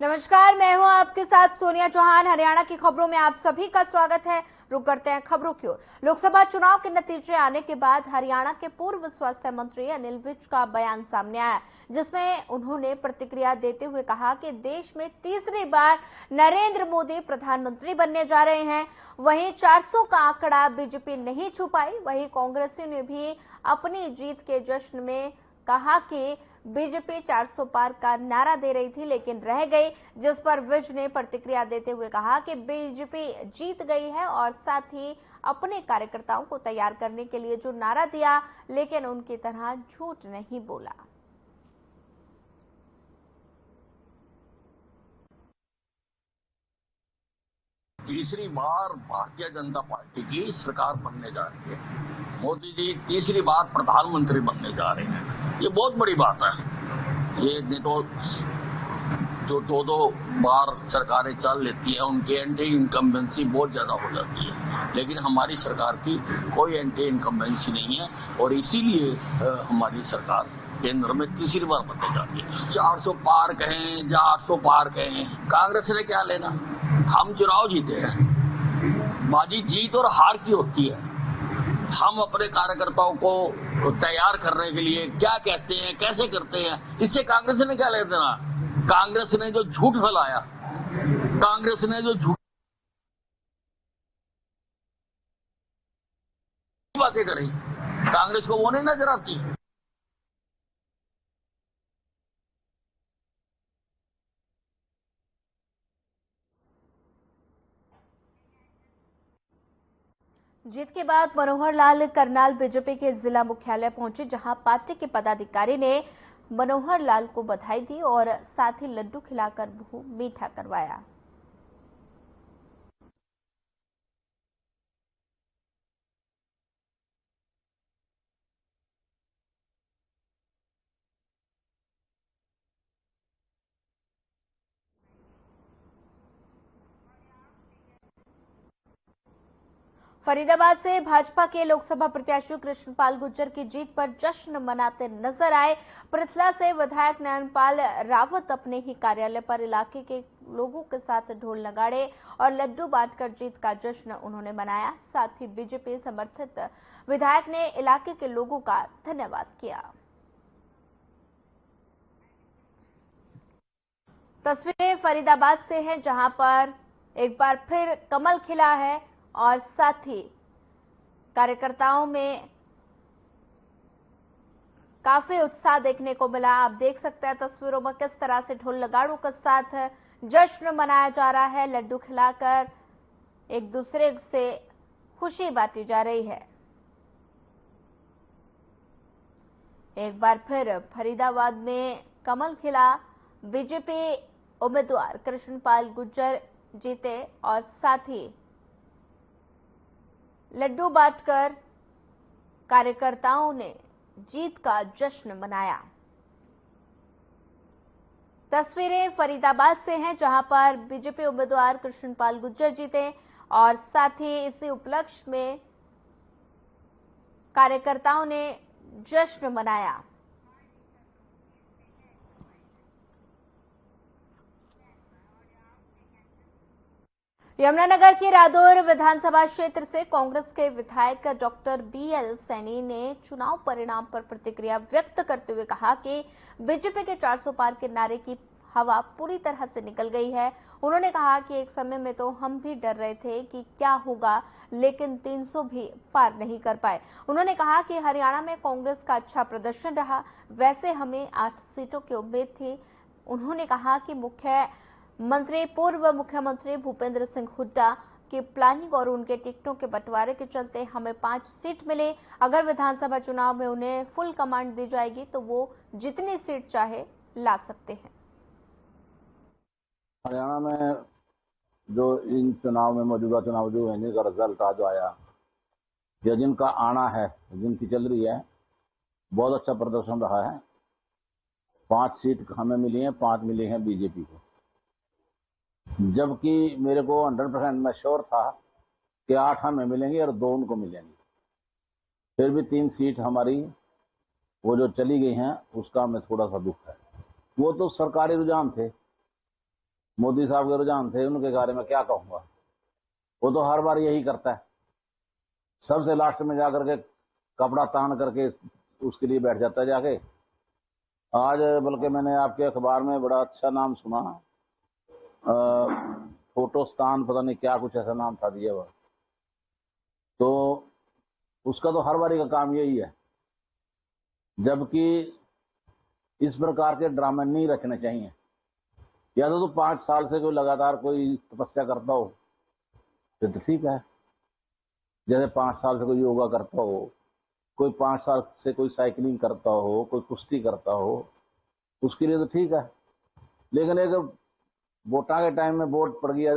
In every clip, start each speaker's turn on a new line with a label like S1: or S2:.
S1: नमस्कार, मैं हूं आपके साथ सोनिया चौहान। हरियाणा की खबरों में आप सभी का स्वागत है। रुक करते हैं खबरों की ओर। लोकसभा चुनाव के नतीजे आने के बाद हरियाणा के पूर्व स्वास्थ्य मंत्री अनिल विज का बयान सामने आया, जिसमें उन्होंने प्रतिक्रिया देते हुए कहा कि देश में तीसरी बार नरेंद्र मोदी प्रधानमंत्री बनने जा रहे हैं। वहीं 400 का आंकड़ा बीजेपी नहीं छू पाई। वहीं कांग्रेसियों ने भी अपनी जीत के जश्न में कहा कि बीजेपी 400 पार का नारा दे रही थी लेकिन रह गई, जिस पर विज ने प्रतिक्रिया देते हुए कहा कि बीजेपी जीत गई है और साथ ही अपने कार्यकर्ताओं को तैयार करने के लिए जो नारा दिया, लेकिन उनकी तरह झूठ नहीं बोला।
S2: तीसरी बार भारतीय जनता पार्टी की सरकार बनने जा रही है। मोदी जी तीसरी बार प्रधानमंत्री बनने जा रहे हैं। ये बहुत बड़ी बात है। ये नहीं तो जो दो बार सरकारें चल लेती हैं, उनकी एंटी इनकम्बेंसी बहुत ज्यादा हो जाती है, लेकिन हमारी सरकार की कोई एंटी इनकम्बेंसी नहीं है और इसीलिए हमारी सरकार केंद्र में तीसरी बार बनने जा रही है। 400 पार कहें या 800 पार कहें, कांग्रेस ने क्या लेना। हम चुनाव जीते हैं। बाजी जीत और हार की होती है। हम अपने कार्यकर्ताओं को तैयार करने के लिए क्या कहते हैं, कैसे करते हैं, इससे कांग्रेस ने क्या ले देना। कांग्रेस ने जो झूठ फैलाया, कांग्रेस ने जो झूठ बातें करी, कांग्रेस को वो नहीं नजर आती।
S1: जीत के बाद मनोहर लाल करनाल बीजेपी के जिला मुख्यालय पहुंचे, जहां पार्टी के पदाधिकारी ने मनोहर लाल को बधाई दी और साथ ही लड्डू खिलाकर मुंह मीठा करवाया। फरीदाबाद से भाजपा के लोकसभा प्रत्याशी कृष्णपाल गुर्जर की जीत पर जश्न मनाते नजर आए। पृथला से विधायक नयनपाल रावत अपने ही कार्यालय पर इलाके के लोगों के साथ ढोल नगाड़े और लड्डू बांटकर जीत का जश्न उन्होंने मनाया। साथ ही बीजेपी समर्थित विधायक ने इलाके के लोगों का धन्यवाद किया। तस्वीरें फरीदाबाद से हैं, जहां पर एक बार फिर कमल खिला है और साथ ही कार्यकर्ताओं में काफी उत्साह देखने को मिला। आप देख सकते हैं तस्वीरों में किस तरह से ढोल नगाड़ों के साथ जश्न मनाया जा रहा है। लड्डू खिलाकर एक दूसरे से खुशी बांटी जा रही है। एक बार फिर फरीदाबाद में कमल खिला। बीजेपी उम्मीदवार कृष्णपाल गुर्जर जीते और साथ ही लड्डू बांटकर कार्यकर्ताओं ने जीत का जश्न मनाया। तस्वीरें फरीदाबाद से हैं, जहां पर बीजेपी उम्मीदवार कृष्णपाल गुर्जर जीते और साथ ही इसी उपलक्ष्य में कार्यकर्ताओं ने जश्न मनाया। यमुनानगर के रादौर विधानसभा क्षेत्र से कांग्रेस के विधायक डॉक्टर बीएल सैनी ने चुनाव परिणाम पर प्रतिक्रिया व्यक्त करते हुए कहा कि बीजेपी के 400 पार के नारे की हवा पूरी तरह से निकल गई है। उन्होंने कहा कि एक समय में तो हम भी डर रहे थे कि क्या होगा, लेकिन 300 भी पार नहीं कर पाए। उन्होंने कहा कि हरियाणा में कांग्रेस का अच्छा प्रदर्शन रहा, वैसे हमें 8 सीटों की उम्मीद थी। उन्होंने कहा कि पूर्व मुख्यमंत्री भूपेंद्र सिंह हुड्डा की प्लानिंग और उनके टिकटों के बंटवारे के चलते हमें 5 सीट मिले। अगर विधानसभा चुनाव में उन्हें फुल कमांड दी जाएगी तो वो जितनी सीट चाहे ला सकते हैं।
S3: हरियाणा में जो इन चुनाव में मौजूदा चुनाव जो है इनका रिजल्ट आज आया, या जिनका आना है, जिनकी चल रही है, बहुत अच्छा प्रदर्शन रहा है। 5 सीट हमें मिली हैं, 5 मिली हैं बीजेपी को, जबकि मेरे को 100% मैं श्योर था कि 8 हमें मिलेंगी और 2 उनको मिलेंगी। फिर भी 3 सीट हमारी वो जो चली गई हैं, उसका हमें थोड़ा सा दुख है। वो तो सरकारी रुझान थे, मोदी साहब के रुझान थे, उनके बारे में क्या कहूंगा। वो तो हर बार यही करता है, सबसे लास्ट में जाकर के कपड़ा तान करके उसके लिए बैठ जाता है जाके। आज बल्कि मैंने आपके अखबार में बड़ा अच्छा नाम सुना, फोटोस्तान, पता नहीं क्या कुछ ऐसा नाम था दिया हुआ। तो उसका तो हर बारी का काम यही है, जबकि इस प्रकार के ड्रामे नहीं रखने चाहिए। या तो 5 साल से कोई लगातार कोई तपस्या करता हो तो ठीक है, जैसे 5 साल से कोई योगा करता हो, कोई 5 साल से कोई साइकिलिंग करता हो, कोई कुश्ती करता हो, उसके लिए तो ठीक है। लेकिन एक वोटा के टाइम में वोट पड़ गया,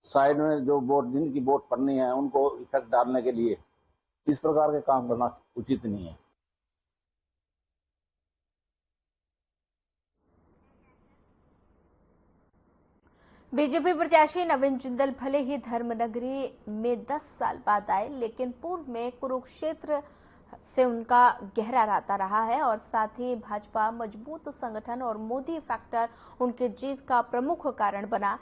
S3: साइड में जो वोट, जिनकी वोट पड़नी है उनको इफेक्ट डालने के लिए इस प्रकार के काम करना उचित नहीं है।
S1: बीजेपी प्रत्याशी नवीन जिंदल भले ही धर्मनगरी में 10 साल बाद आए, लेकिन पूर्व में कुरुक्षेत्र से उनका गहरा नाता रहा है और साथ ही भाजपा मजबूत संगठन और मोदी फैक्टर उनकी जीत का प्रमुख कारण बना।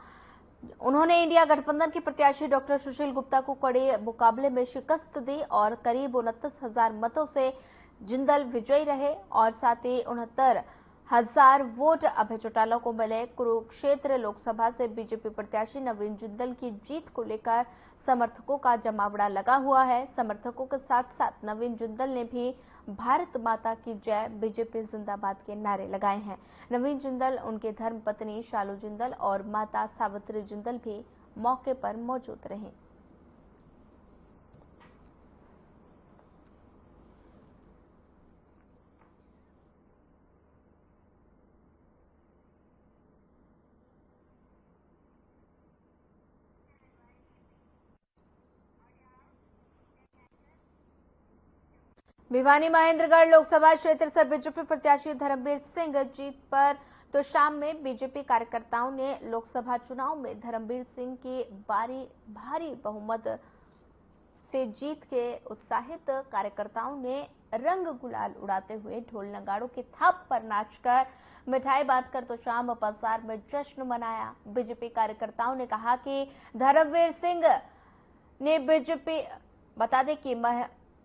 S1: उन्होंने इंडिया गठबंधन के प्रत्याशी डॉक्टर सुशील गुप्ता को कड़े मुकाबले में शिकस्त दी और करीब 29,000 मतों से जिंदल विजयी रहे और साथ ही 69,000 वोट अभय चौटाला को मिले। कुरुक्षेत्र लोकसभा से बीजेपी प्रत्याशी नवीन जिंदल की जीत को लेकर समर्थकों का जमावड़ा लगा हुआ है। समर्थकों के साथ साथ नवीन जिंदल ने भी भारत माता की जय, बीजेपी जिंदाबाद के नारे लगाए हैं। नवीन जिंदल, उनके धर्मपत्नी शालू जिंदल और माता सावित्री जिंदल भी मौके पर मौजूद रहे। भिवानी महेंद्रगढ़ लोकसभा क्षेत्र से बीजेपी प्रत्याशी धर्मवीर सिंह जीत पर तो शाम में बीजेपी कार्यकर्ताओं ने लोकसभा चुनाव में धर्मवीर सिंह की भारी बहुमत से जीत के उत्साहित कार्यकर्ताओं ने रंग गुलाल उड़ाते हुए ढोल नगाड़ों की थाप पर नाचकर, मिठाई बांटकर तो शाम बाजार में जश्न मनाया। बीजेपी कार्यकर्ताओं ने कहा कि धर्मवीर सिंह ने बीजेपी, बता दें कि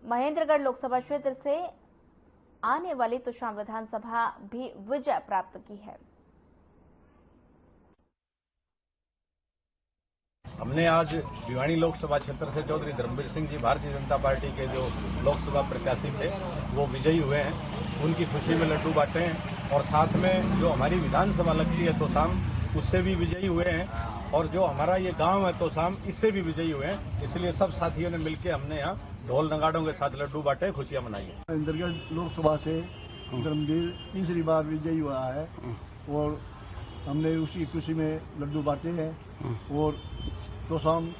S1: महेंद्रगढ़ लोकसभा क्षेत्र से आने वाली तोशाम विधानसभा भी विजय प्राप्त की है।
S4: हमने आज भिवानी लोकसभा क्षेत्र से चौधरी धर्मवीर सिंह जी भारतीय जनता पार्टी के जो लोकसभा प्रत्याशी थे वो विजयी हुए हैं। उनकी खुशी में लड्डू बांटे हैं और साथ में जो हमारी विधानसभा लगती है तोशाम, उससे भी विजयी हुए हैं और जो हमारा ये गांव है तोशाम, इससे भी विजयी हुए हैं। इसलिए सब साथियों ने मिलकर हमने यहाँ ढोल नगाड़ों के साथ लड्डू बांटे, खुशियां मनाई है।
S5: महेंद्रगढ़ लोकसभा से धर्मवीर तीसरी बार विजयी हुआ है और हमने उसकी खुशी में लड्डू बांटे हैं और तोशाम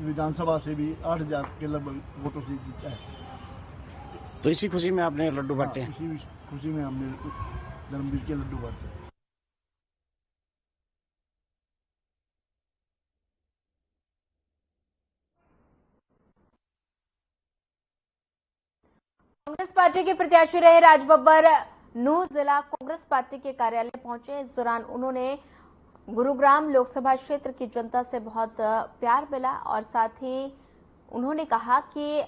S5: विधानसभा से भी 8,000 के लगभग वोटों से जीता है।
S6: तो इसी खुशी में आपने लड्डू बांटे हैं?
S5: इसी खुशी में हमने धर्मवीर के लड्डू बांटे।
S1: कांग्रेस पार्टी के प्रत्याशी रहे राजबब्बर नूह जिला कांग्रेस पार्टी के कार्यालय पहुंचे। इस दौरान उन्होंने गुरुग्राम लोकसभा क्षेत्र की जनता से बहुत प्यार मिला और साथ ही उन्होंने कहा कि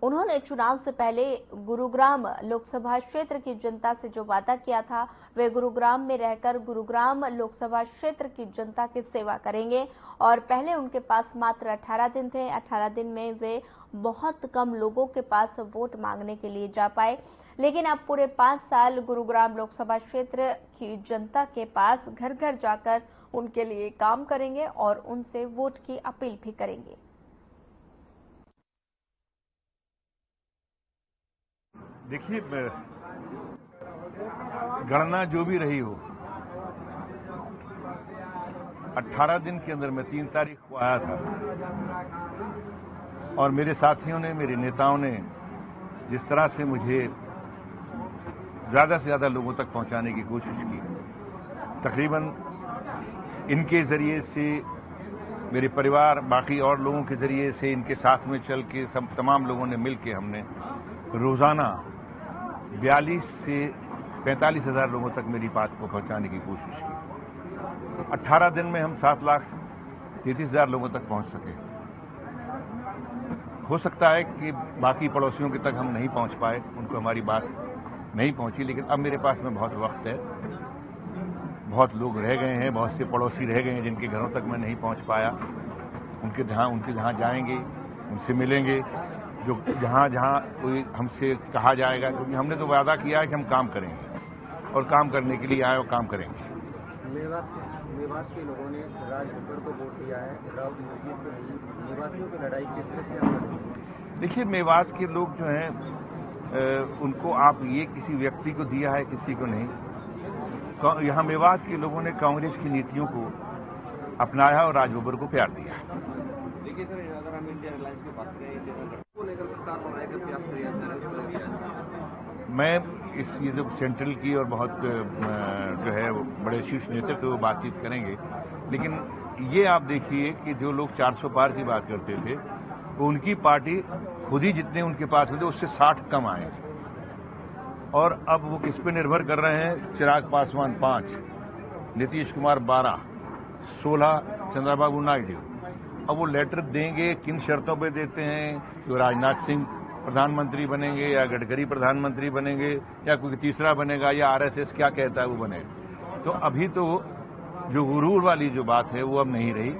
S1: उन्होंने चुनाव से पहले गुरुग्राम लोकसभा क्षेत्र की जनता से जो वादा किया था, वे गुरुग्राम में रहकर गुरुग्राम लोकसभा क्षेत्र की जनता की सेवा करेंगे और पहले उनके पास मात्र 18 दिन थे। 18 दिन में वे बहुत कम लोगों के पास वोट मांगने के लिए जा पाए, लेकिन अब पूरे 5 साल गुरुग्राम लोकसभा क्षेत्र की जनता के पास घर घर जाकर उनके लिए काम करेंगे और उनसे वोट की अपील भी करेंगे।
S7: देखिए, गणना जो भी रही हो, 18 दिन के अंदर मैं 3 तारीख को आया था और मेरे साथियों ने, मेरे नेताओं ने जिस तरह से मुझे ज्यादा से ज्यादा लोगों तक पहुंचाने की कोशिश की, तकरीबन इनके जरिए से, मेरे परिवार, बाकी और लोगों के जरिए से, इनके साथ में चल के सब तमाम लोगों ने मिलकर हमने रोजाना 42 से 45 हज़ार लोगों तक मेरी बात को पहुंचाने की कोशिश की। 18 दिन में हम 7,33,000 लोगों तक पहुंच सके। हो सकता है कि बाकी पड़ोसियों के तक हम नहीं पहुंच पाए, उनको हमारी बात नहीं पहुंची, लेकिन अब मेरे पास में बहुत वक्त है। बहुत लोग रह गए हैं, बहुत से पड़ोसी रह गए हैं जिनके घरों तक मैं नहीं पहुंच पाया। उनके जहां जाएंगे, उनसे मिलेंगे, जो जहां कोई हमसे कहा जाएगा, क्योंकि हमने तो वादा किया है कि हम काम करेंगे और काम करने के लिए आए और काम करेंगे।
S8: मेवात के लोगों ने राज बब्बर को वोट दिया है, राव मस्जिद को नहीं। मेवातियों की लड़ाई किस तरह से आप?
S7: देखिए, मेवात के लोग जो हैं उनको आप ये किसी व्यक्ति को दिया है, किसी को नहीं। यहाँ मेवात के लोगों ने कांग्रेस की नीतियों को अपनाया और राज बब्बर को प्यार दिया।
S8: देखिए सर, अगर हम इंडिया रिलायंस की बात करें को लेकर सरकार बनाने का प्रयास किया जा रहा है।
S7: मैं ये जो सेंट्रल की और बहुत जो है बड़े शीर्ष नेतृत्व वो बातचीत करेंगे, लेकिन ये आप देखिए कि जो लोग 400 पार की बात करते थे, वो उनकी पार्टी खुद ही जितने उनके पास होते उससे 60 कम आए, और अब वो किस पे निर्भर कर रहे हैं? चिराग पासवान 5, नीतीश कुमार 12, 16 चंद्रबाबू नायडू। अब वो लेटर देंगे, किन शर्तों पे देते हैं? कि राजनाथ सिंह प्रधानमंत्री बनेंगे, या गडकरी प्रधानमंत्री बनेंगे, या कोई तीसरा बनेगा, या आरएसएस क्या कहता है वो बनेगा। तो अभी तो जो गुरूर वाली जो बात है वो अब नहीं रही।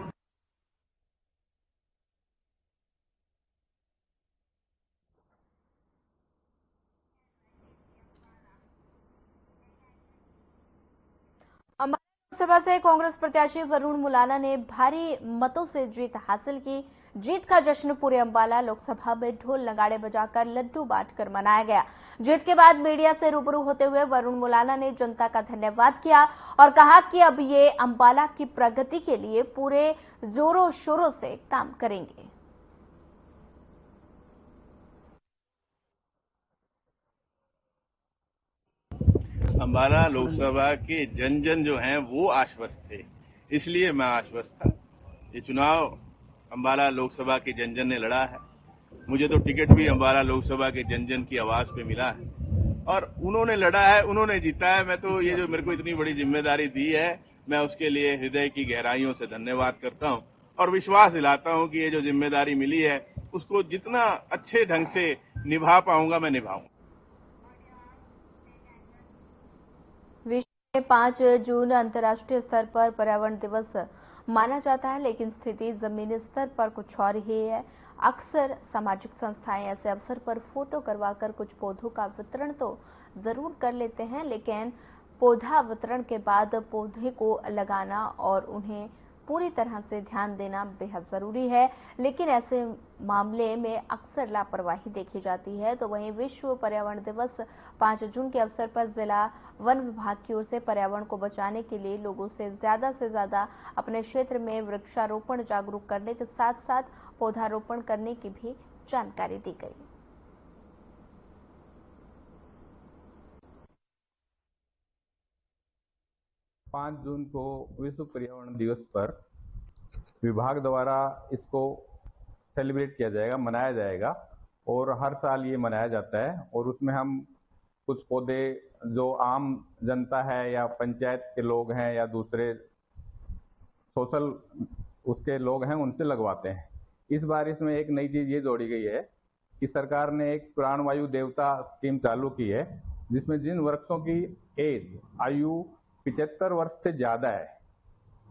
S1: लोकसभा से कांग्रेस प्रत्याशी वरुण मुलाना ने भारी मतों से जीत हासिल की। जीत का जश्न पूरे अंबाला लोकसभा में ढोल नगाड़े बजाकर लड्डू बांटकर मनाया गया। जीत के बाद मीडिया से रूबरू होते हुए वरुण मुलाना ने जनता का धन्यवाद किया और कहा कि अब ये अंबाला की प्रगति के लिए पूरे जोरों शोरों से काम करेंगे।
S9: अंबाला लोकसभा के जन जन जो हैं वो आश्वस्त थे, इसलिए मैं आश्वस्त था। ये चुनाव अंबाला लोकसभा के जन जन ने लड़ा है। मुझे तो टिकट भी अंबाला लोकसभा के जन जन की आवाज पे मिला है और उन्होंने लड़ा है, उन्होंने जीता है। मैं तो ये जो मेरे को इतनी बड़ी जिम्मेदारी दी है, मैं उसके लिए हृदय की गहराइयों से धन्यवाद करता हूं और विश्वास दिलाता हूं कि ये जो जिम्मेदारी मिली है उसको जितना अच्छे ढंग से निभा पाऊंगा मैं निभाऊंगा।
S1: विश्व में 5 जून अंतर्राष्ट्रीय स्तर पर पर्यावरण दिवस माना जाता है, लेकिन स्थिति जमीनी स्तर पर कुछ और ही है। अक्सर सामाजिक संस्थाएं ऐसे अवसर पर फोटो करवाकर कुछ पौधों का वितरण तो जरूर कर लेते हैं, लेकिन पौधा वितरण के बाद पौधे को लगाना और उन्हें पूरी तरह से ध्यान देना बेहद जरूरी है। लेकिन ऐसे मामले में अक्सर लापरवाही देखी जाती है। तो वहीं विश्व पर्यावरण दिवस 5 जून के अवसर पर जिला वन विभाग की ओर से पर्यावरण को बचाने के लिए लोगों से ज्यादा अपने क्षेत्र में वृक्षारोपण जागरूक करने के साथ साथ पौधारोपण करने की भी जानकारी दी गई।
S10: पाँच जून को विश्व पर्यावरण दिवस पर विभाग द्वारा इसको सेलिब्रेट किया जाएगा, मनाया जाएगा और हर साल ये मनाया जाता है। और उसमें हम कुछ पौधे जो आम जनता है या पंचायत के लोग हैं या दूसरे सोशल उसके लोग हैं उनसे लगवाते हैं। इस बार इसमें एक नई चीज ये जोड़ी गई है कि सरकार ने एक प्राणवायु देवता स्कीम चालू की है, जिसमें जिन वृक्षों की आयु 75 वर्ष से ज्यादा है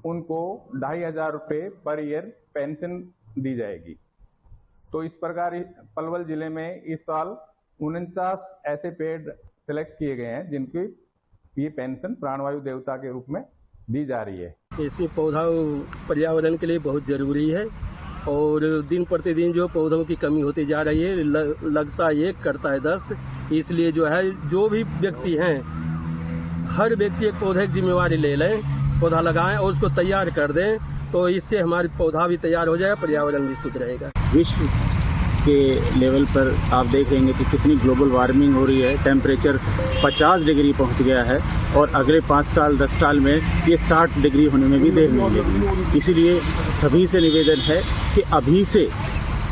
S10: उनको 2,500 रुपये पर ईयर पेंशन दी जाएगी। तो इस प्रकार पलवल जिले में इस साल 49 ऐसे पेड़ सिलेक्ट किए गए हैं जिनकी ये पेंशन प्राणवायु देवता के रूप में दी जा रही है।
S11: इसमें पौधा पर्यावरण के लिए बहुत जरूरी है और दिन प्रतिदिन जो पौधों की कमी होती जा रही है, लगता है 1 करता है 10। इसलिए जो है जो भी व्यक्ति हैं, हर व्यक्ति एक पौधे की जिम्मेवारी ले लें, पौधा लगाएं और उसको तैयार कर दें, तो इससे हमारी पौधा भी तैयार हो जाएगा, पर्यावरण भी शुद्ध रहेगा।
S6: विश्व के लेवल पर आप देखेंगे कि कितनी ग्लोबल वार्मिंग हो रही है, टेम्परेचर 50 डिग्री पहुंच गया है और अगले 5 साल 10 साल में ये 60 डिग्री होने में भी देर नहीं लगेगी। इसीलिए सभी से निवेदन है कि अभी से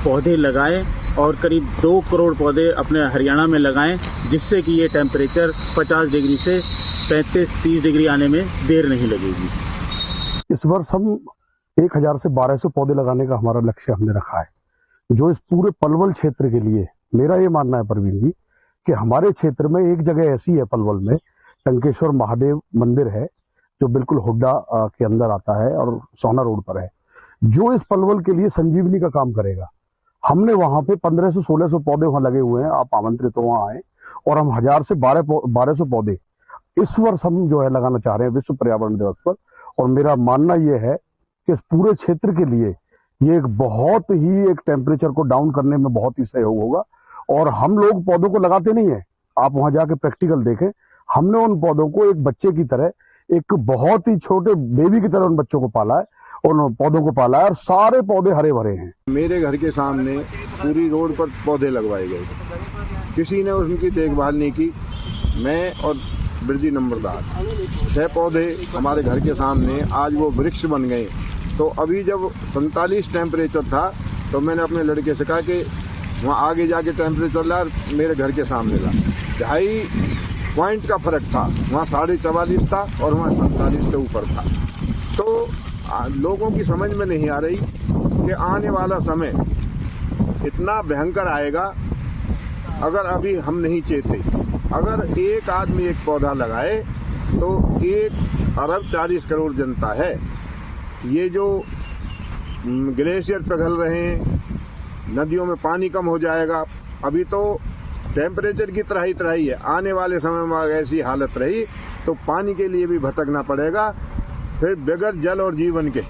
S6: पौधे लगाएं और करीब 2 करोड़ पौधे अपने हरियाणा में लगाएं, जिससे कि ये टेम्परेचर 50 डिग्री से 35-30 डिग्री आने में देर नहीं लगेगी।
S12: इस वर्ष हम 1000 से 1200 पौधे लगाने का हमारा लक्ष्य हमने रखा है, जो इस पूरे पलवल क्षेत्र के लिए। मेरा ये मानना है प्रवीण जी कि हमारे क्षेत्र में एक जगह ऐसी है पलवल में, टंकेश्वर महादेव मंदिर है, जो बिल्कुल हुड्डा के अंदर आता है और सोना रोड पर है, जो इस पलवल के लिए संजीवनी का काम करेगा। हमने वहां पे 1500-1600 पौधे वहां लगे हुए हैं, आप आमंत्रित हो वहां आए, और हम 1000 से 1200 पौधे इस वर्ष हम जो है लगाना चाह रहे हैं विश्व पर्यावरण दिवस पर। और मेरा मानना यह है कि इस पूरे क्षेत्र के लिए ये एक बहुत ही एक टेम्परेचर को डाउन करने में बहुत ही सहयोग होगा। और हम लोग पौधों को लगाते नहीं है, आप वहां जाके प्रैक्टिकल देखें, हमने उन पौधों को एक बच्चे की तरह, एक बहुत ही छोटे बेबी की तरह उन बच्चों को पाला है, उन पौधों को पाला है, और सारे पौधे हरे भरे हैं।
S13: मेरे घर के सामने पूरी रोड पर पौधे लगवाए गए, किसी ने उनकी देखभाल नहीं की। मैं और बिरजी नंबरदार 6 पौधे हमारे घर के सामने, आज वो वृक्ष बन गए। तो अभी जब 47 टेम्परेचर था तो मैंने अपने लड़के से कहा कि वहाँ आगे जाके टेम्परेचर ला, मेरे घर के सामने ला। 2.5 पॉइंट का फर्क था, वहाँ 44.5 था और वहाँ 47 से ऊपर था। तो लोगों की समझ में नहीं आ रही कि आने वाला समय इतना भयंकर आएगा अगर अभी हम नहीं चेते। अगर एक आदमी एक पौधा लगाए तो 1 अरब 40 करोड़ जनता है। ये जो ग्लेशियर पिघल रहे हैं, नदियों में पानी कम हो जाएगा। अभी तो टेम्परेचर की तराही है, आने वाले समय में ऐसी हालत रही तो पानी के लिए भी भटकना पड़ेगा, फिर बगैर जल और जीवन के।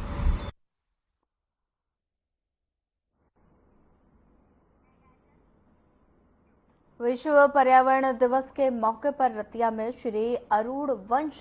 S1: विश्व पर्यावरण दिवस के मौके पर रतिया में श्री अरूण वंश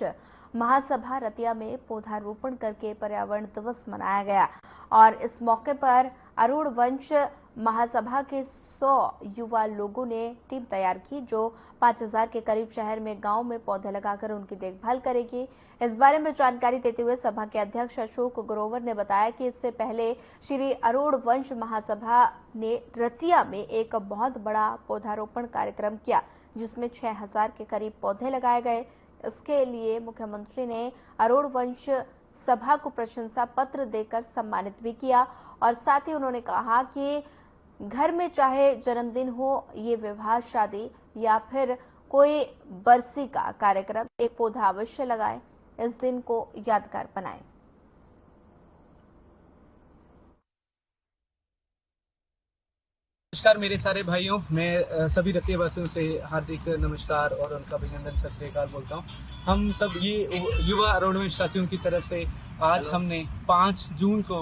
S1: महासभा रतिया में पौधारोपण करके पर्यावरण दिवस मनाया गया। और इस मौके पर अरूण वंश महासभा के 100 युवा लोगों ने टीम तैयार की, जो 5000 के करीब शहर में गांव में पौधे लगाकर उनकी देखभाल करेगी। इस बारे में जानकारी देते हुए सभा के अध्यक्ष अशोक ग्रोवर ने बताया कि इससे पहले श्री अरूण वंश महासभा ने रतिया में एक बहुत बड़ा पौधारोपण कार्यक्रम किया, जिसमें 6000 के करीब पौधे लगाए गए। इसके लिए मुख्यमंत्री ने अरूण वंश सभा को प्रशंसा पत्र देकर सम्मानित भी किया। और साथ ही उन्होंने कहा कि घर में चाहे जन्मदिन हो, ये विवाह शादी या फिर कोई बरसी का कार्यक्रम, एक पौधा अवश्य लगाएं, इस दिन को यादगार बनाएं।
S14: नमस्कार मेरे सारे भाइयों, मैं सभी रतिया वासियों से हार्दिक नमस्कार और उनका अभिनंदन सत श्री अकाल बोलता हूँ। हम सब ये युवा अरूण वंश साथियों की तरफ से आज हमने 5 जून को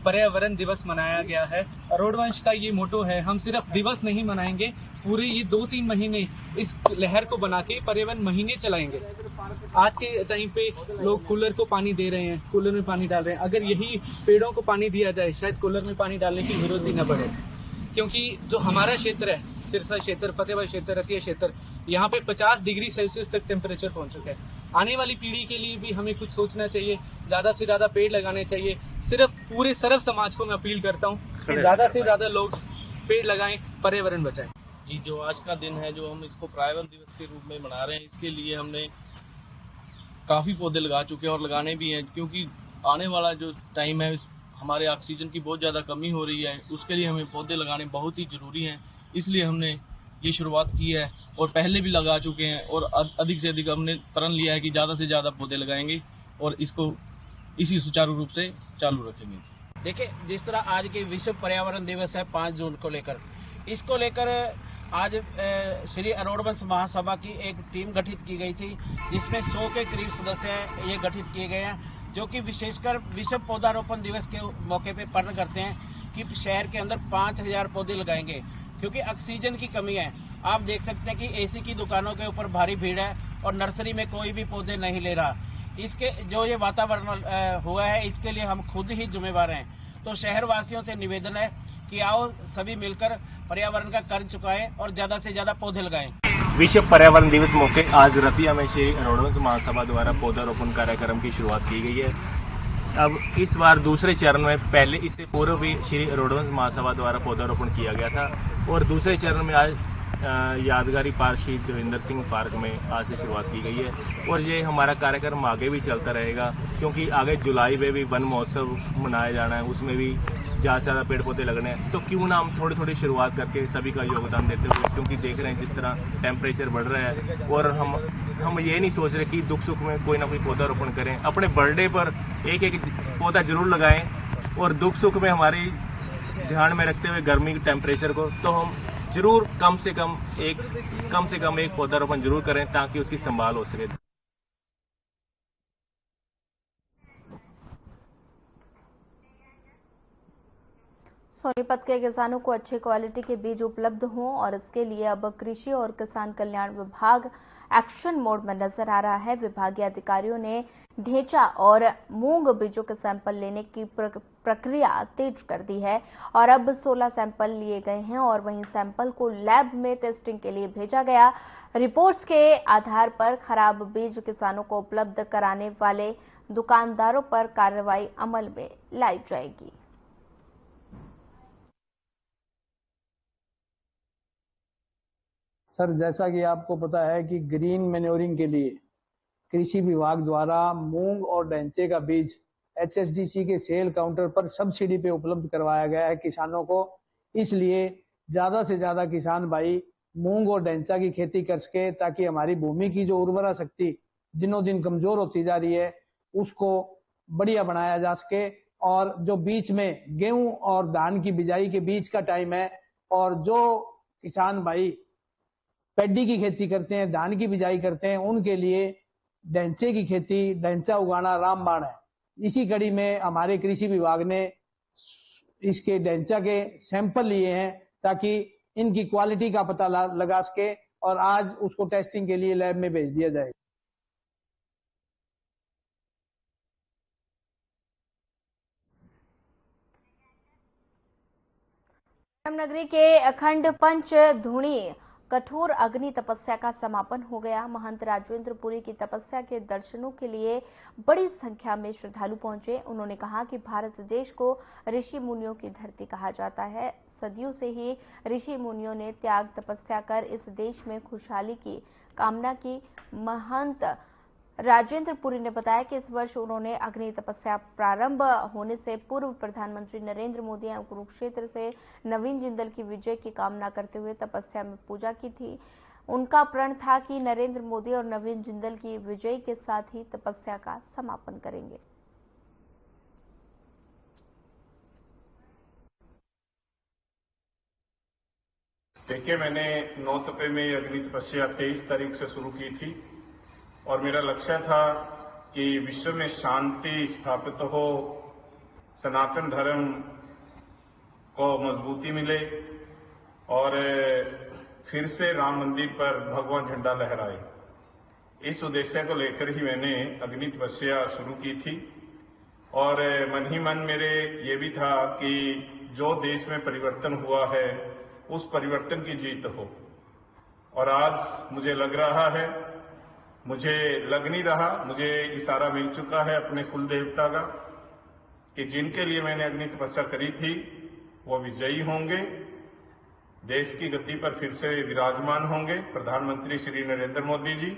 S14: पर्यावरण दिवस मनाया गया है। अरूण वंश का ये मोटो है, हम सिर्फ दिवस नहीं मनाएंगे, पूरे ये 2-3 महीने इस लहर को बना के पर्यावरण महीने चलाएंगे। आज के टाइम पे लोग कूलर को पानी दे रहे हैं, कूलर में पानी डाल रहे हैं। अगर यही पेड़ों को पानी दिया जाए, शायद कूलर में पानी डालने की जरूरत ही न पड़े। क्योंकि जो हमारा क्षेत्र है, सिरसा क्षेत्र, फतेहाबाद क्षेत्र, रतिया क्षेत्र, यहाँ पे 50 डिग्री सेल्सियस तक टेम्परेचर पहुंच चुका है। आने वाली पीढ़ी के लिए भी हमें कुछ सोचना चाहिए, ज्यादा से ज्यादा पेड़ लगाने चाहिए। सिर्फ पूरे सर्व समाज को मैं अपील करता हूँ कि ज्यादा से ज्यादा लोग पेड़ लगाएं, पर्यावरण बचाएं।
S15: जी, जो आज का दिन है, जो हम इसको पर्यावरण दिवस के रूप में मना रहे हैं, इसके लिए हमने काफी पौधे लगा चुके हैं और लगाने भी हैं, क्योंकि आने वाला जो टाइम है हमारे ऑक्सीजन की बहुत ज़्यादा कमी हो रही है, उसके लिए हमें पौधे लगाने बहुत ही ज़रूरी हैं। इसलिए हमने ये शुरुआत की है और पहले भी लगा चुके हैं और अधिक से अधिक हमने प्रण लिया है कि ज़्यादा से ज़्यादा पौधे लगाएंगे और इसको इसी सुचारू रूप से चालू रखेंगे।
S16: देखिए, जिस तरह आज के विश्व पर्यावरण दिवस है 5 जून को लेकर, इसको लेकर आज श्री अरूण वंश महासभा की एक टीम गठित की गई थी, जिसमें 100 के करीब सदस्य ये गठित किए गए हैं, जो कि विशेषकर विश्व पौधारोपण दिवस के मौके पे प्रण करते हैं कि शहर के अंदर 5000 पौधे लगाएंगे, क्योंकि ऑक्सीजन की कमी है। आप देख सकते हैं कि एसी की दुकानों के ऊपर भारी भीड़ है और नर्सरी में कोई भी पौधे नहीं ले रहा। इसके जो ये वातावरण हुआ है, इसके लिए हम खुद ही जिम्मेवार हैं। तो शहर वासियों से निवेदन है कि आओ सभी मिलकर पर्यावरण का कर्ज चुकाएं और ज्यादा से ज्यादा पौधे लगाएं।
S17: विश्व पर्यावरण दिवस मौके आज रतिया में श्री अरूण वंश महासभा द्वारा पौधारोपण कार्यक्रम की शुरुआत की गई है। अब इस बार दूसरे चरण में, पहले इससे पूर्व भी श्री अरूण वंश महासभा द्वारा पौधारोपण किया गया था और दूसरे चरण में आज यादगारी पार्क शहीद जोगिंदर सिंह पार्क में आज से शुरुआत की गई है और ये हमारा कार्यक्रम आगे भी चलता रहेगा, क्योंकि आगे जुलाई में भी वन महोत्सव मनाया जाना है, उसमें भी ज़्यादा से ज़्यादा पेड़ पौधे लगने हैं। तो क्यों ना हम थोड़ी थोड़ी शुरुआत करके सभी का योगदान देते हुए, क्योंकि देख रहे हैं जिस तरह टेम्परेचर बढ़ रहा है और हम ये नहीं सोच रहे कि दुख सुख में कोई ना कोई पौधारोपण करें। अपने बर्थडे पर एक एक पौधा जरूर लगाएं और दुख सुख में हमारी ध्यान में रखते हुए गर्मी के टेम्परेचर को, तो हम जरूर कम से कम एक पौधारोपण जरूर करें ताकि उसकी संभाल हो सके।
S1: सोनीपत के किसानों को अच्छी क्वालिटी के बीज उपलब्ध हों और इसके लिए अब कृषि और किसान कल्याण विभाग एक्शन मोड में नजर आ रहा है। विभागीय अधिकारियों ने ढेंचा और मूंग बीजों के सैंपल लेने की प्रक्रिया तेज कर दी है और अब 16 सैंपल लिए गए हैं और वहीं सैंपल को लैब में टेस्टिंग के लिए भेजा गया। रिपोर्ट्स के आधार पर खराब बीज किसानों को उपलब्ध कराने वाले दुकानदारों पर कार्रवाई अमल में लाई जाएगी।
S18: सर, जैसा कि आपको पता है कि ग्रीन मैन्योरिंग के लिए कृषि विभाग द्वारा मूंग और ढैंचे का बीज HSDC के सेल काउंटर पर सब्सिडी पे उपलब्ध करवाया गया है किसानों को। इसलिए ज्यादा से ज्यादा किसान भाई मूंग और ढैंचा की खेती कर सके, ताकि हमारी भूमि की जो उर्वरा शक्ति दिनों दिन कमजोर होती जा रही है उसको बढ़िया बनाया जा सके। और जो बीच में गेहूं और धान की बिजाई के बीच का टाइम है और जो किसान भाई पैडी की खेती करते हैं, धान की बिजाई करते हैं, उनके लिए ढैंचे की खेती, ढैंचा उगाना रामबाण है। इसी कड़ी में हमारे कृषि विभाग ने इसके ढैंचा के सैंपल लिए हैं ताकि इनकी क्वालिटी का पता लगा सके और आज उसको टेस्टिंग के लिए लैब में भेज दिया जाए।
S1: नगरी के अखंड पंच धूणी कठोर अग्नि तपस्या का समापन हो गया। महंत राजेंद्र पुरी की तपस्या के दर्शनों के लिए बड़ी संख्या में श्रद्धालु पहुंचे। उन्होंने कहा कि भारत देश को ऋषि मुनियों की धरती कहा जाता है। सदियों से ही ऋषि मुनियों ने त्याग तपस्या कर इस देश में खुशहाली की कामना की। महंत राजेंद्र पुरी ने बताया कि इस वर्ष उन्होंने अग्नि तपस्या प्रारंभ होने से पूर्व प्रधानमंत्री नरेंद्र मोदी एवं कुरुक्षेत्र से नवीन जिंदल की विजय की कामना करते हुए तपस्या में पूजा की थी। उनका प्रण था कि नरेंद्र मोदी और नवीन जिंदल की विजय के साथ ही तपस्या का समापन करेंगे।
S19: देखिए, मैंने 9 तपे में अग्नि तपस्या 23 तारीख से शुरू की थी और मेरा लक्ष्य था कि विश्व में शांति स्थापित हो, सनातन धर्म को मजबूती मिले और फिर से राम मंदिर पर भगवा झंडा लहराए। इस उद्देश्य को लेकर ही मैंने अग्नि तपस्या शुरू की थी और मन ही मन मेरे ये भी था कि जो देश में परिवर्तन हुआ है उस परिवर्तन की जीत हो। और आज मुझे लग रहा है, मुझे लग नहीं रहा, मुझे इशारा मिल चुका है अपने कुल देवता का कि जिनके लिए मैंने अग्नि तपस्या करी थी वो विजयी होंगे, देश की गद्दी पर फिर से विराजमान होंगे प्रधानमंत्री श्री नरेंद्र मोदी जी,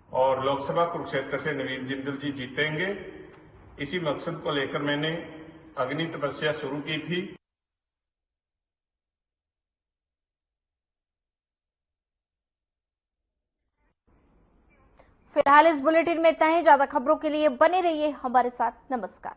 S19: और लोकसभा कुरुक्षेत्र से नवीन जिंदल जी जीतेंगे। इसी मकसद को लेकर मैंने अग्नि तपस्या शुरू की थी।
S1: फिलहाल इस बुलेटिन में इतना ही। ज्यादा खबरों के लिए बने रहिए हमारे साथ। नमस्कार।